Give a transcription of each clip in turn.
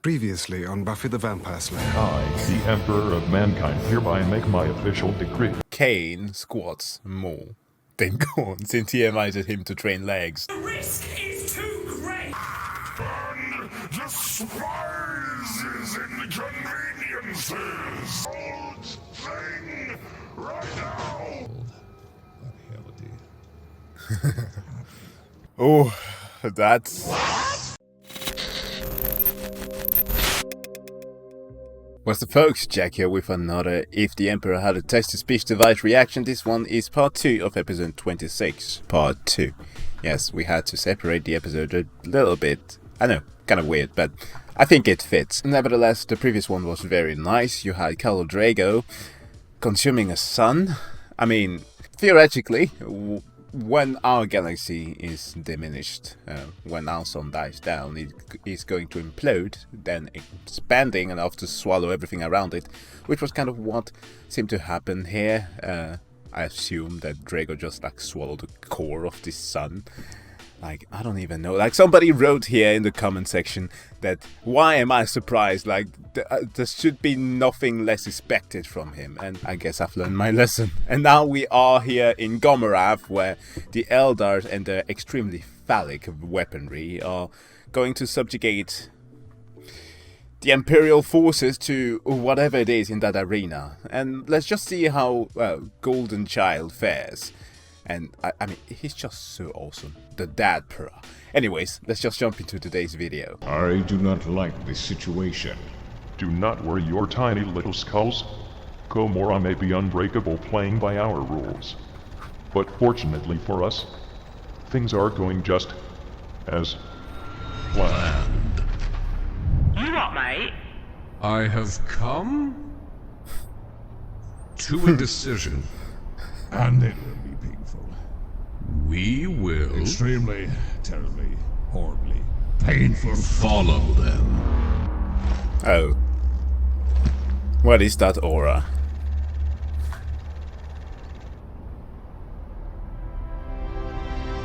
Previously on Buffy the Vampire Slayer. I, the Emperor of Mankind, hereby make my official decree. Kane squats more than Gorn since he invited him to train legs. The risk is too great! And despises inconveniences! Old thing right now! Oh, that's... What's the folks, Jack here with another If the Emperor Had a Text-to-Speech Device reaction. This one is part 2 of episode 26. Part 2. Yes, we had to separate the episode a little bit. I know, kind of weird, but I think it fits. Nevertheless, the previous one was very nice. You had Caldor Draigo consuming a sun. I mean, theoretically, when our galaxy is diminished, when our sun dies down, it is going to implode, then expanding enough to swallow everything around it, which was kind of what seemed to happen here. I assume that Draigo just like swallowed the core of this sun. Like, I don't even know. Like, somebody wrote here in the comment section that, why am I surprised? Like, there should be nothing less expected from him. And I guess I've learned my lesson. And now we are here in Gomorath, where the Eldars and their extremely phallic weaponry are going to subjugate the Imperial forces to whatever it is in that arena. And let's just see how Golden Child fares. And I mean, he's just so awesome. The dad purr. Anyways, let's just jump into today's video. I do not like this situation. Do not worry your tiny little skulls. Gomorrah may be unbreakable playing by our rules. But fortunately for us, things are going just as planned. You what, mate? I have come to a decision. And it will be painful. We will Extremely, terribly, horribly painful. follow them. Oh. What is that aura?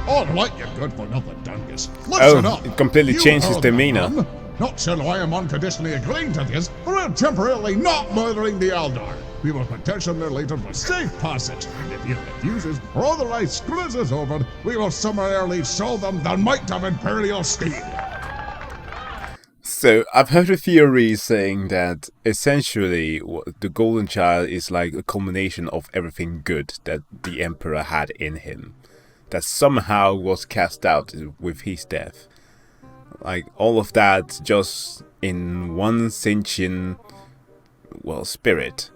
All right, you good for nothing dungus. Listen up. It completely changed his heard demeanor. them. Not till I am unconditionally agreeing to this, or I'm temporarily not murdering the Eldar. We will petition their leader for safe passage, and if he refuses, or otherwise screws us over, we will summarily show them the might of Imperial steel. So, I've heard a theory saying that essentially the Golden Child is like a culmination of everything good that the Emperor had in him. That somehow was cast out with his death. Like, all of that just in one sentient, well, spirit.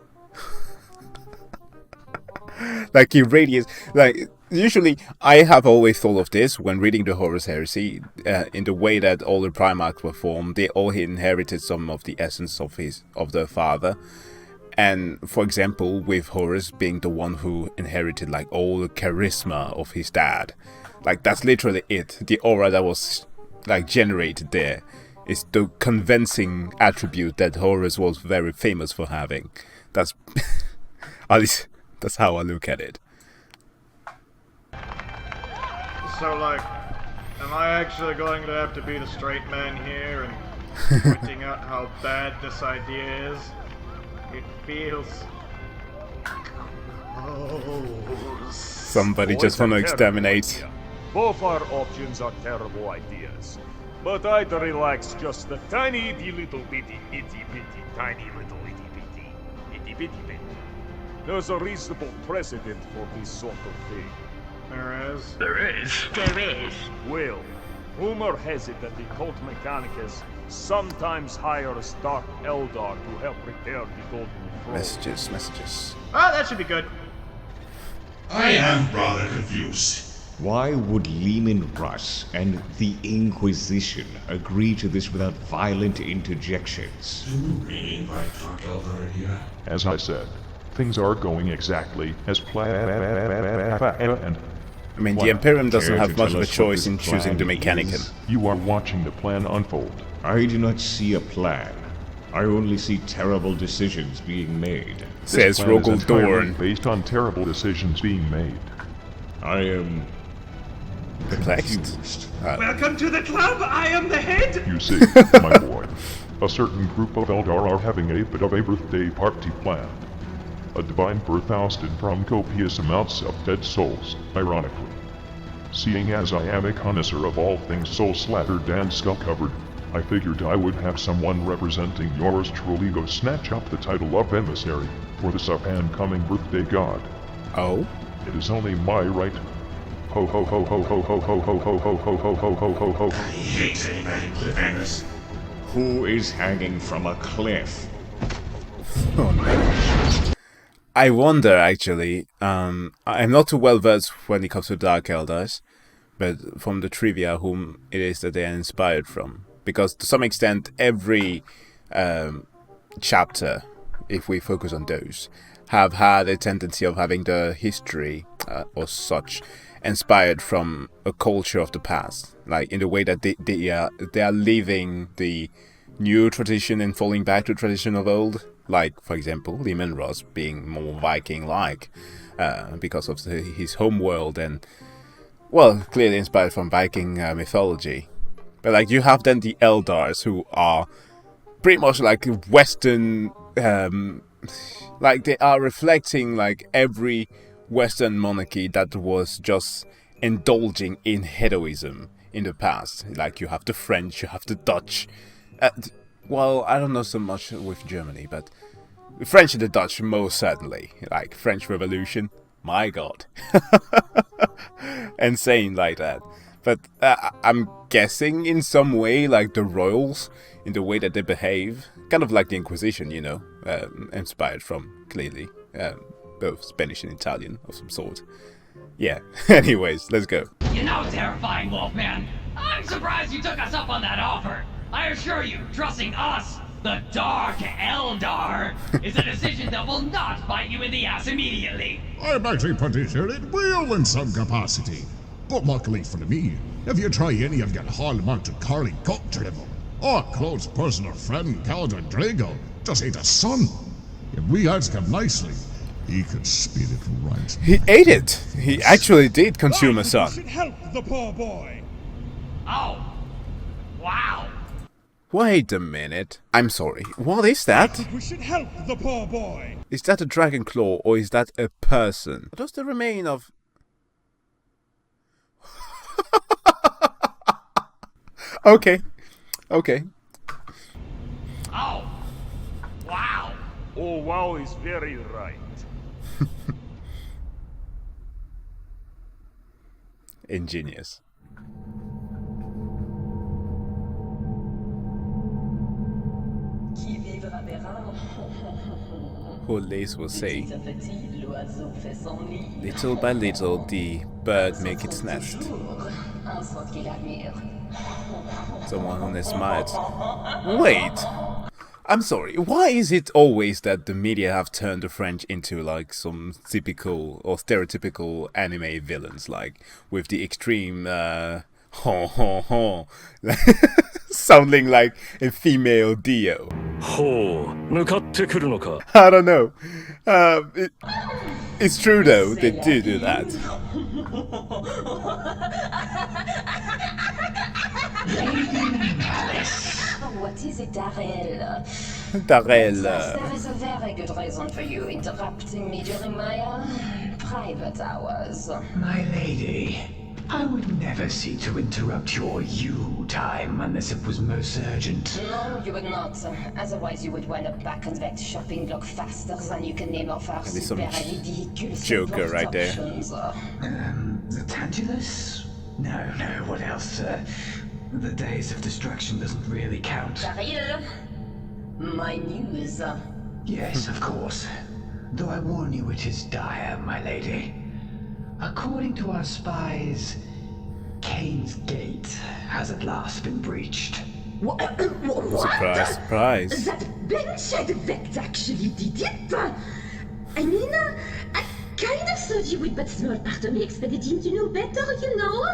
Like, he radiates, like, usually I have always thought of this when reading the Horus Heresy, in the way that all the Primarchs were formed. They all inherited some of the essence of their father. And, for example, with Horus being the one who inherited, like, all the charisma of his dad. Like, that's literally it. The aura that was, like, generated there is the convincing attribute that Horus was very famous for having. That's, at least, that's how I look at it. So, like, am I actually going to have to be the straight man here and pointing out how bad this idea is? It feels... Somebody just want to exterminate. Both our options are terrible ideas. But I'd relax just a tiny little bitty, itty bitty, tiny little itty bitty. There's a reasonable precedent for this sort of thing. There is? Well, rumor has it that the cult Mechanicus sometimes hires Dark Eldar to help repair the Golden Throne. Messages. Ah, that should be good. I am rather confused. Why would Lehman Russ and the Inquisition agree to this without violent interjections? As I said, things are going exactly as planned. I mean, the Imperium doesn't Care have to much tell of a us what choice this in choosing the plan Mechanicum. is? You are watching the plan unfold. I do not see a plan. I only see terrible decisions being made. Says This plan is entirely Rogel based on terrible decisions being made. I am Perplexed. confused. Welcome to the club, I am the head! You see, my boy, A certain group of Eldar are having a bit of a birthday party planned. A divine birth ousted from copious amounts of dead souls, ironically. Seeing as I am a connoisseur of all things soul-slattered and skull-covered, I figured I would have someone representing yours truly go snatch up the title of emissary for this up-and-coming birthday god. Oh? It is only my right. Ho ho ho ho ho ho ho ho ho ho ho ho ho ho ho ho. I hate anybody cliffhangers. Who is hanging from a cliff? Oh no. I wonder, actually, I'm not too well versed when it comes to Dark Eldars, but from the trivia whom it is that they are inspired from. Because to some extent, every chapter, if we focus on those, have had a tendency of having the history or such inspired from a culture of the past, like in the way that they are leaving the new tradition and falling back to tradition of old. Like, for example, Leman Russ being more Viking-like because of his home world and, well, clearly inspired from Viking mythology. But like, you have then the Eldars who are pretty much like Western, like they are reflecting like every Western monarchy that was just indulging in hedonism in the past. Like, you have the French, you have the Dutch. Well, I don't know so much with Germany, but the French and the Dutch most certainly. Like, French Revolution, my god. Insane like that. But I'm guessing in some way, like the royals, in the way that they behave, kind of like the Inquisition, you know, inspired from, clearly, both Spanish and Italian of some sort. Yeah, anyways, let's go. You know, terrifying Wolfman, I'm surprised you took us up on that offer. I assure you, trusting us, the Dark Eldar, is a decision that will not bite you in the ass immediately. I'm actually pretty sure it will in some capacity. But luckily for me, if you try any of your hall-mounted curly cock drivel, our close personal friend Caldor Draigo just ate a son. If we ask him nicely, he could spit it right. He ate it! He actually did consume a son. We should help the poor boy. Oh, wow. Wait a minute. I'm sorry. What is that? We should help the poor boy. Is that a dragon claw or is that a person? What does the remain of... Okay. Okay. Oh, wow. Oh, wow is very right. Ingenious. Holes will say, little by little the bird make its nest. Someone who smiles. Wait! I'm sorry, why is it always that the media have turned the French into like some typical or stereotypical anime villains, like with the extreme sounding like a female Dio? I don't know. It's true though, they do that. What is it, Darrell? Darrell. There is a very good reason for you interrupting me during my private hours. My lady, I would never seek to interrupt your you time unless it was most urgent. No, you would not. Otherwise, you would wind up back on that shopping block faster than you can name off our super ridiculous Joker right there. The Tantalus? No, what else? The days of destruction doesn't really count. Darrell, my news. Yes, of course. Though I warn you, it is dire, my lady. According to our spies, Cain's Gate has at last been breached. What? Surprise, surprise. That bench-head vect actually did it? I mean, I kind of thought you would but small part of me expected him to know better, you know?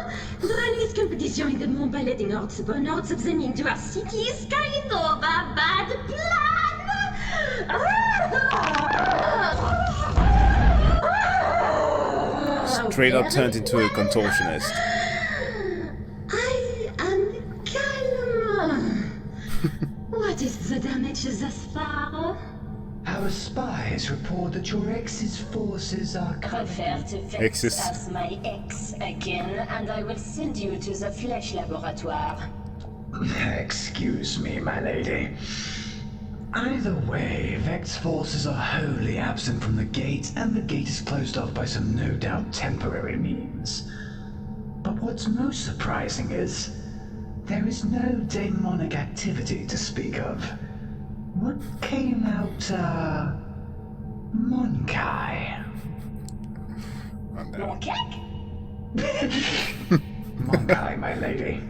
Running this competition in the moon by letting hordes upon hordes of them into our city is kind of a bad plan! Straight up turned into a contortionist. I am calm. What is What's the damage thus far? Our spies report that your ex's forces are Refer to Vex Exes. as my ex again, and I will send you to the Flesh Laboratoire. Excuse me, my lady. Either way, Vec's forces are wholly absent from the gate, and the gate is closed off by some no doubt temporary means. But what's most surprising is, there is no demonic activity to speak of. What came out, Monkai? Monkai, my lady.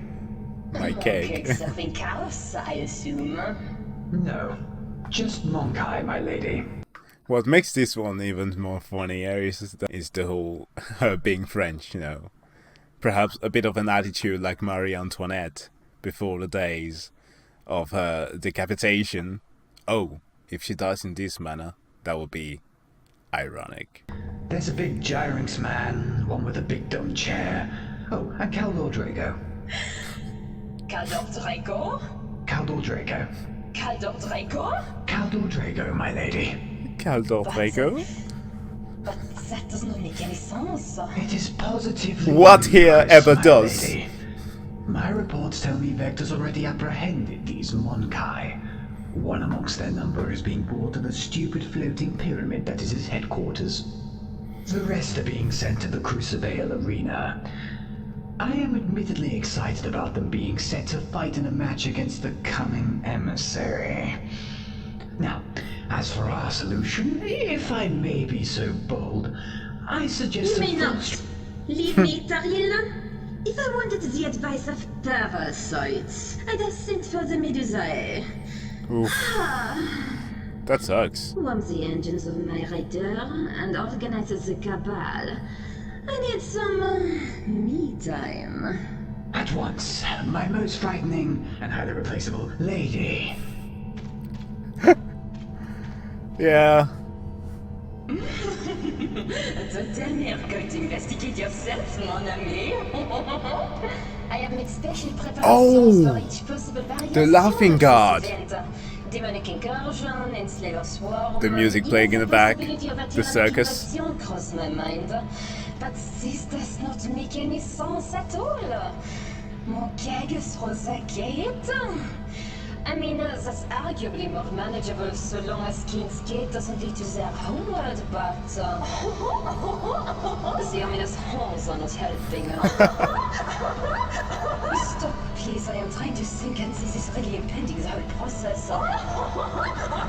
My cake. Surfing chaos, I assume. No, just Monkai, my lady. What makes this one even more funny is the whole her being French, you know. Perhaps a bit of an attitude like Marie Antoinette before the days of her decapitation. Oh, if she dies in this manner, that would be ironic. There's a big Gyrinx man, one with a big dumb chair. Oh, and Caldor Draigo. Caldor Draigo? Caldor Draigo. Caldor Draigo? Caldor Draigo, my lady. Caldor Draigo? But that does not make any sense. It is positively What here ludicrous, ever my does? lady. My reports tell me Vector's already apprehended these Monkai. One amongst their number is being brought to the stupid floating pyramid that is his headquarters. The rest are being sent to the Crucible Arena. I am admittedly excited about them being set to fight in a match against the coming emissary. Now, as for our solution, if I may be so bold, I suggest You may not. Leave me, Taril. If I wanted the advice of parasites, I'd have sent for the Medusae. Oof. That sucks. Warm the engines of my return and organize the cabal. I need some me time. At once, my most frightening and highly replaceable lady. Yeah. So tell me you're going to investigate yourself, mon ami. I have made special preparations for each possible variation the laughing of this god. event. Demonic incursion, enslaver swarm. The music playing in the back. possibility of a The circus. tyrannical invasion crossed my mind. But this does not make any sense at all. Mon keg through the gate? I mean, that's arguably more manageable so long as King's Gate doesn't lead to their homeworld, but the ominous horns are not helping. Stop, please, I am trying to think and this is really impeding the whole process. Right,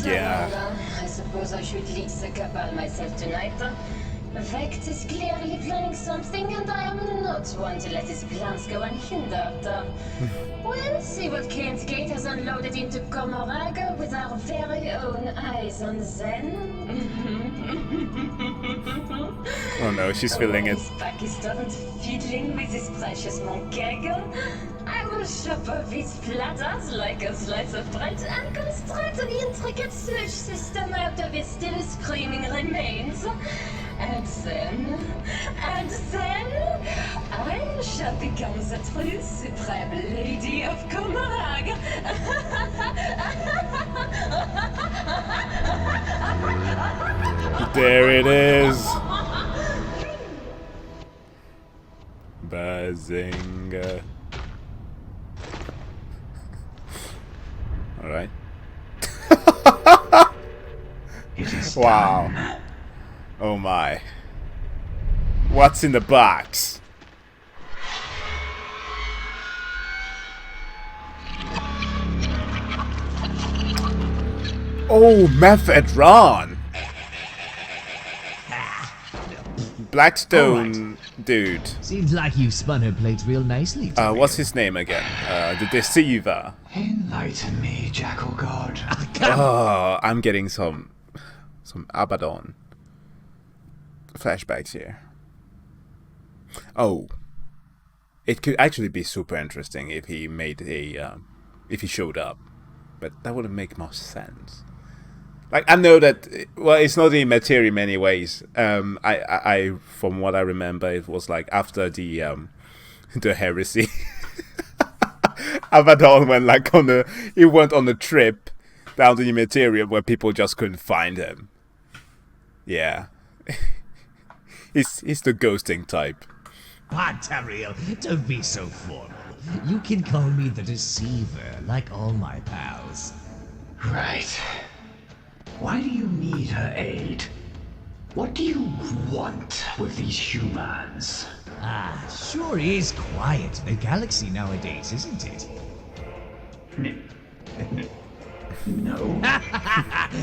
Yeah. well, I suppose I should lead the cabal myself tonight. Vex is clearly planning something, and I am not one to let his plans go unhindered. We'll see what Kane's Gate has unloaded into Comoraga with our very own eyes on Zen. Oh no, she's feeling it. His back is done fiddling with his precious monkeg. I will chop off his platters like a slice of bread and construct an intricate sewage system out of his still screaming remains. And then, I shall become the true supreme lady of Comarag. There it is. Bazinga. Alright. Wow. Oh my. What's in the box? Oh, Mephedron! Blackstone dude. Seems like you spun her plates real nicely. What's his name again? The Deceiver. Enlighten me, Jackal God. Oh, I'm getting some Abaddon flashbacks here. Oh, it could actually be super interesting if he made a if he showed up, but that wouldn't make much sense. Like, I know that, well, it's not in material in many ways. I from what I remember, it was like after the the heresy. Abaddon he went on a trip down to the Materium where people just couldn't find him. Yeah. he's the ghosting type. Tariel, don't be so formal. You can call me the deceiver, like all my pals. Right. Why do you need her aid? What do you want with these humans? Sure is quiet in the galaxy nowadays, isn't it? No.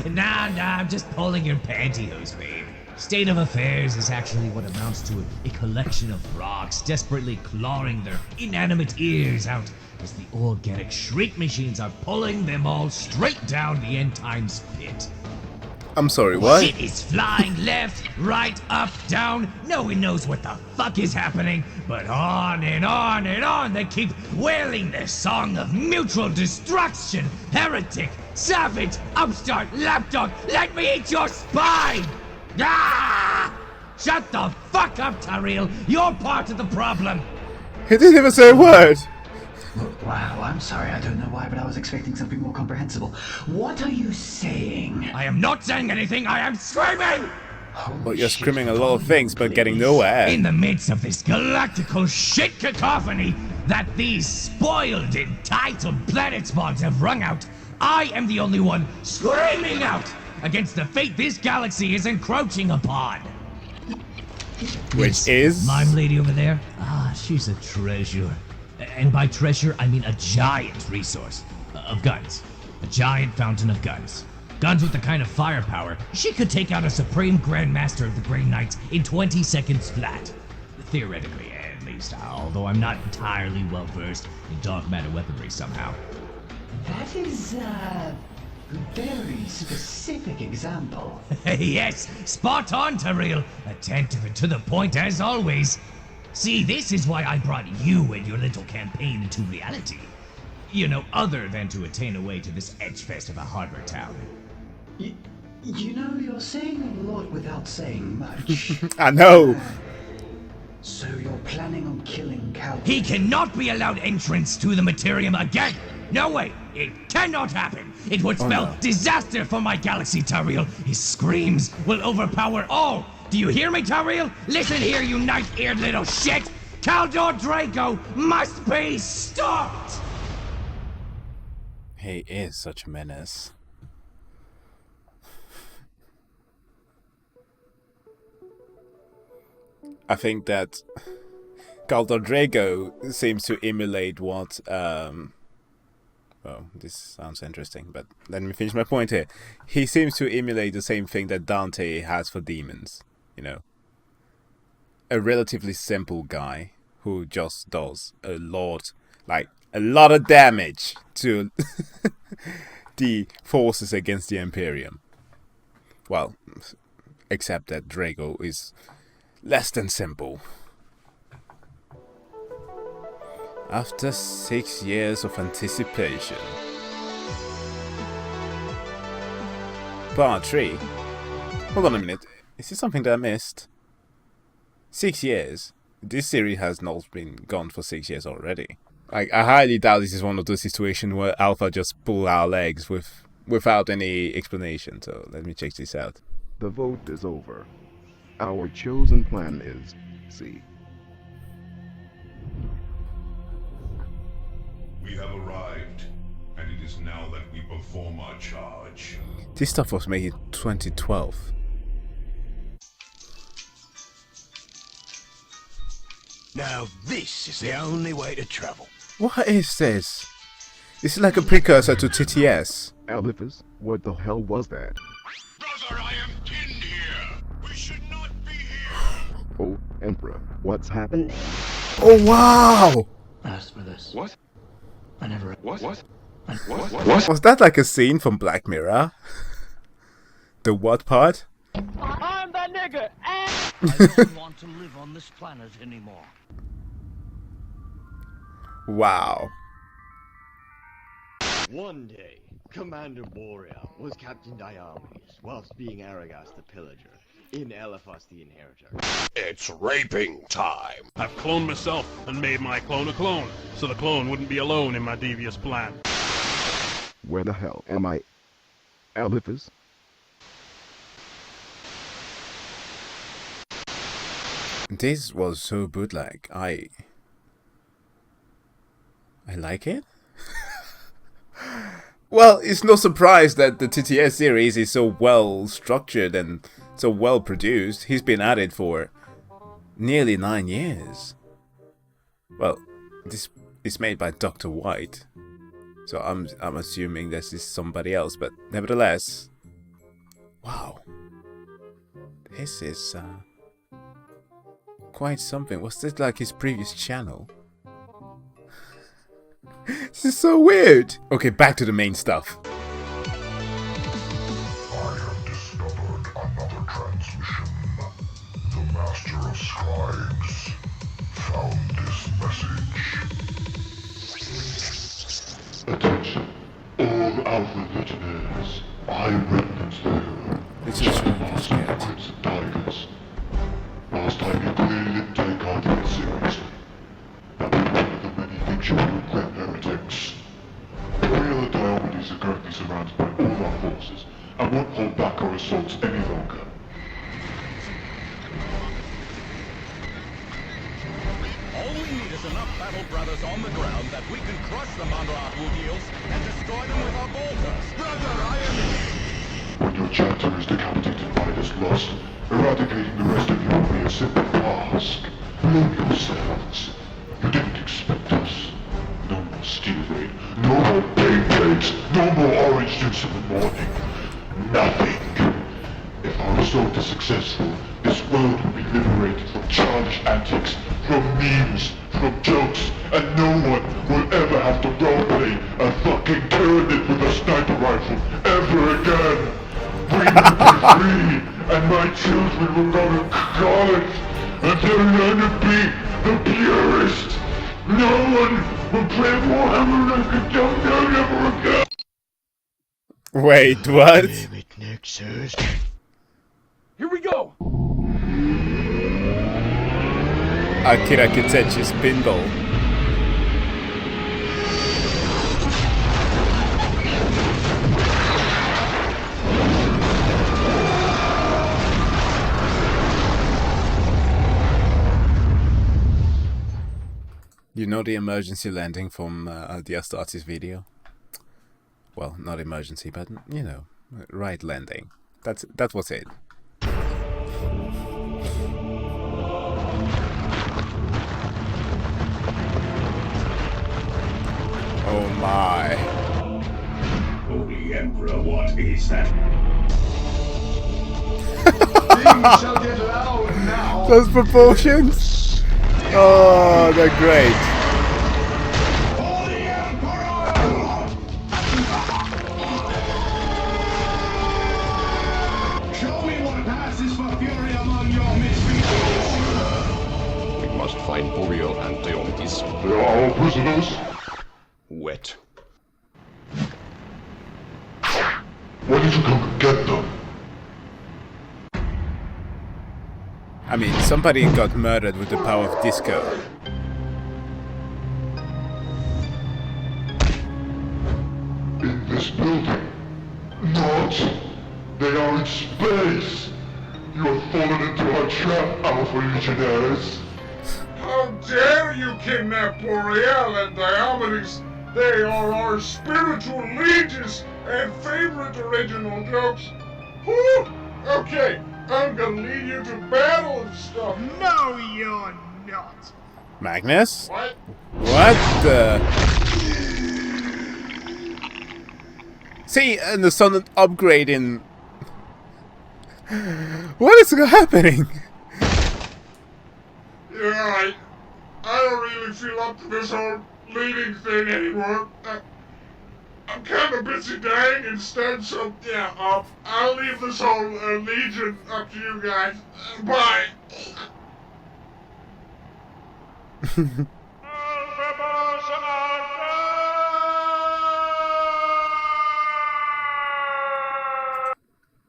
Nah, I'm just pulling your pantyhose, babe. State of affairs is actually what amounts to a collection of rocks desperately clawing their inanimate ears out as the organic shriek machines are pulling them all straight down the end times pit. I'm sorry, what? Shit is flying left, right, up, down. No one knows what the fuck is happening, but on and on and on they keep wailing their song of mutual destruction. Heretic, savage, upstart, lapdog, let me eat your spine! Ah! Shut the fuck up, Tariel. You're part of the problem. He didn't even say a word. Wow, I'm sorry, I don't know why, but I was expecting something more comprehensible. What are you saying? I am not saying anything, I am screaming! But you're screaming a lot of things, but getting nowhere. In the midst of this galactical shit cacophony that these spoiled, entitled planet spogs have wrung out, I am the only one screaming out against the fate this galaxy is encroaching upon. Which is? Mime lady over there? She's a treasure. And by treasure, I mean a giant resource of guns. A giant fountain of guns. Guns with the kind of firepower she could take out a Supreme Grandmaster of the Grey Knights in 20 seconds flat. Theoretically, at least, although I'm not entirely well versed in dark matter weaponry somehow. That is a very specific example. Yes, spot on, Tariel. Attentive and to the point as always. See, this is why I brought you and your little campaign into reality. You know, other than to attain a way to this edgefest of a harbor town. You know, you're saying a lot without saying much. I know. So you're planning on killing Caldor? He cannot be allowed entrance to the Materium again! No way! It cannot happen! It would spell disaster for my galaxy, Tariel! His screams will overpower all! Do you hear me, Tariel? Listen here, you night-eared little shit! Caldor Draigo must be stopped! He is such a menace. I think that Caldor Draigo seems to emulate what well, this sounds interesting, but let me finish my point here. He seems to emulate the same thing that Dante has for demons, you know. A relatively simple guy who just does a lot of damage to the forces against the Imperium. Well, except that Draigo is less than simple. After 6 years of anticipation. Part 3? Hold on a minute. Is this something that I missed? 6 years? This series has not been gone for 6 years already. I highly doubt this is one of those situations where Alpha just pull our legs without any explanation. So let me check this out. The vote is over. Our chosen plan is C. We have arrived, and it is now that we perform our charge. This stuff was made in 2012. Now this is the only way to travel. What is this? This is like a precursor to TTS. Alphys, what the hell was that? Brother, I am pinned here. We should not be here. Oh, Emperor, what's happened? Oh wow! As for this. What? I never... What? Was that like a scene from Black Mirror? The what part? I'm the nigger, and I don't want to live on this planet anymore. Wow. One day, Commander Boreal was captain Diomede whilst being Aragas the Pillager. in Elephas the Inheritor. It's raping time. I've cloned myself and made my clone a clone, so the clone wouldn't be alone in my devious plan. Where the hell am I? Elephas? This was so bootleg. I like it. Well, it's no surprise that the TTS series is so well structured and so well produced. He's been at it for nearly 9 years. Well, this is made by Dr. White, so I'm assuming this is somebody else, but nevertheless, wow, this is quite something. Was this like his previous channel? This is so weird. Okay, back to the main stuff. I have discovered another transmission. The Master of Scribes found this message. Attention, all Alpha Legionnaires. I remnants there. This is Secrets and tigers. Last time you clearly didn't take our threat seriously. That was one of the many things you will regret, heretics. Imperial and Diomedes are currently surrounded by all our forces, and won't hold back our assaults any longer. All we need is enough battle brothers on the ground that we can crush them under our heels and destroy them with our bolters. Brother, I am... When your chapter is decapitated by this lost, eradicating the rest of you will be a simple task. Blame yourselves. You didn't expect us. No more steel rain, no more Beyblades, no more orange juice in the morning. Nothing. If our assault is successful, this world will be liberated from childish antics, from memes, from jokes, and no one will ever have to roleplay a fucking Tyranid with a sniper rifle ever again. We will be free, and my children will go to college, and they'll learn to be the purest. No one will play Warhammer like a dumb nerd ever again. Wait, what? Damn it, Nexus. Here we go! Akira Kitechi's pinball. You know the emergency landing from the Astartes video? Well, not emergency, but you know, right landing. That was it. Oh my. Holy Emperor, what is that? Things shall get loud now. Those proportions? Oh, they're great. Holy Emperor! Show me what passes for fury among your miscreants. We must find Boreal and Diomedes. They are all prisoners. Wet. Why did you come and get them? I mean, somebody got murdered with the power of disco. In this building. Not. They are in space. You have fallen into our trap, Alpha Legionnaires. How dare you kidnap Boreal and Diomedes? They are our spiritual lieges and favorite original jokes. Whew! Okay, I'm gonna lead you to battle and stuff. No, you're not. Magnus? What? What the? See, and the sudden upgrade in... What is happening? You're right. I don't really feel up to this whole leading thing anymore. I'm kind of busy dying instead, so yeah, I'll leave this whole legion up to you guys. Bye.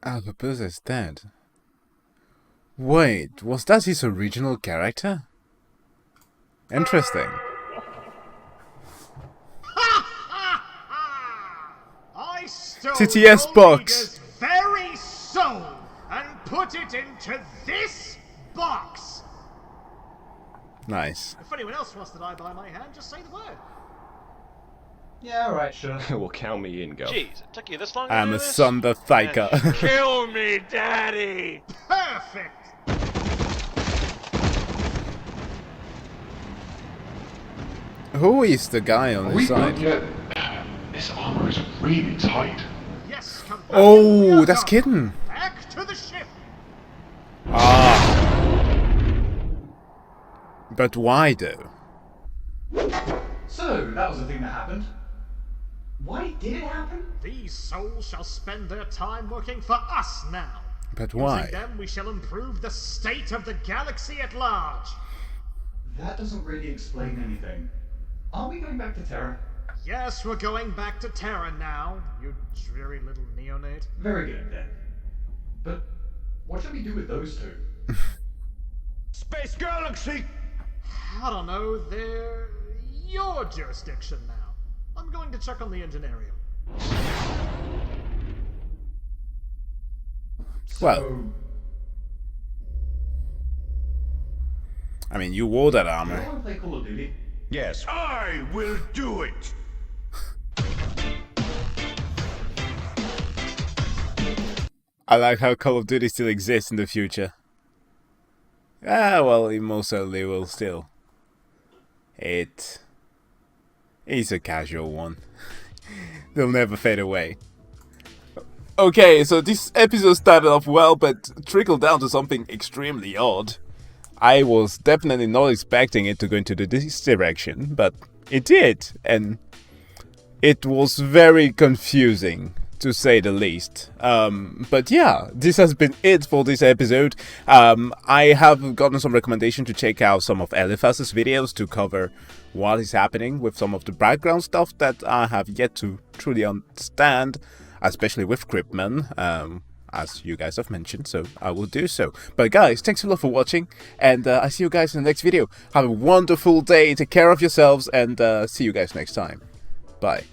Alpha Buzz is dead. Wait, was that his original character? Interesting. I stole TTS box. Omniga's very soul and put it into this box. Nice. If anyone else wants to die by my hand, just say the word. Yeah, alright, sure. Well, count me in, go. Jeez, it took you this long to I'm do a this? Thunder Thiker. Kill me, Daddy! Perfect. Who is the guy on Are the we side? good yet? This armor is really tight. Yes, Oh, that's Kitten. back to the ship. Ah. But why though? So, that was the thing that happened. Why did it happen? These souls shall spend their time working for us now. But why? Using them, we shall improve the state of the galaxy at large. That doesn't really explain anything. Aren't we going back to Terra? Yes, we're going back to Terra now, you dreary little neonate. Very good, then. But what should we do with those two? Space Galaxy! I don't know, they're your jurisdiction now. I'm going to check on the engineering. Well, I mean, you wore that armor. You want to play Call of Duty? Yes, I will do it! I like how Call of Duty still exists in the future. Ah, well, it most certainly will still. It is a casual one. They'll never fade away. Okay, so this episode started off well, but trickled down to something extremely odd. I was definitely not expecting it to go into this direction, but it did, and it was very confusing, to say the least. But yeah, this has been it for this episode. I have gotten some recommendation to check out some of Eliphaz's videos to cover what is happening with some of the background stuff that I have yet to truly understand, especially with Cryptman, as you guys have mentioned, so I will do so. But guys, thanks a lot for watching, and I see you guys in the next video. Have a wonderful day, take care of yourselves, and see you guys next time. Bye.